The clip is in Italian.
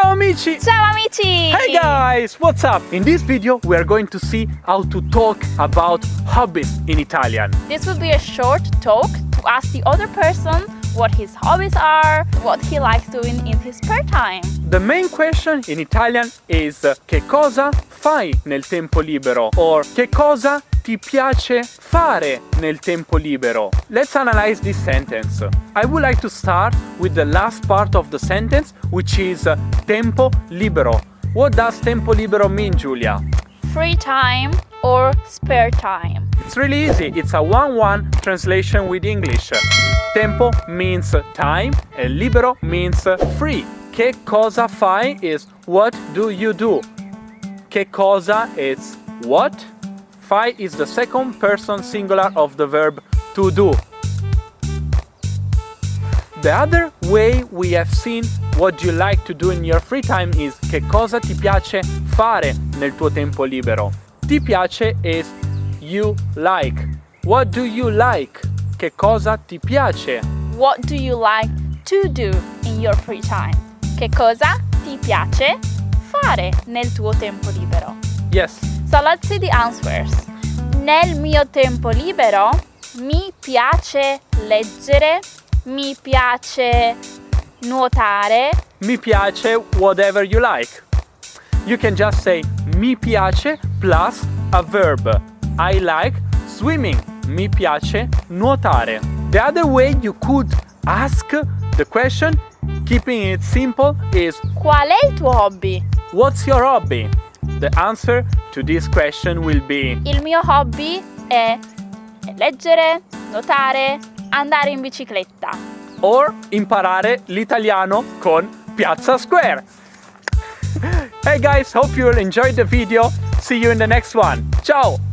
Ciao amici! Ciao amici! Hey guys, what's up? In this video we are going to see how to talk about hobbies in Italian. This will be a short talk to ask the other person what his hobbies are, what he likes doing in his spare time. The main question in Italian is che cosa fai nel tempo libero or che cosa ti piace fare nel tempo libero. Let's analyze this sentence. I would like to start with the last part of the sentence, which is tempo libero. What does tempo libero mean, Giulia? Free time or spare time. It's really easy. It's a 1-1 translation with English. Tempo means time and libero means free. Che cosa fai is what do you do. Che cosa is what. Fai is the second person singular of the verb to do. The other way we have seen what you like to do in your free time is che cosa ti piace fare nel tuo tempo libero. Ti piace is you like. What do you like? Che cosa ti piace? What do you like to do in your free time? Che cosa ti piace fare nel tuo tempo libero? Yes. So let's see the answers. Nel mio tempo libero mi piace leggere, mi piace nuotare. Mi piace whatever you like. You can just say mi piace plus a verb. I like swimming. Mi piace nuotare. The other way you could ask the question, keeping it simple, is Qual è il tuo hobby? what's your hobby? The answer to this question will be Il mio hobby è leggere, nuotare, andare in bicicletta. or imparare l'italiano con Piazzasquare. Hey guys, hope you enjoyed the video. See you in the next one. Ciao!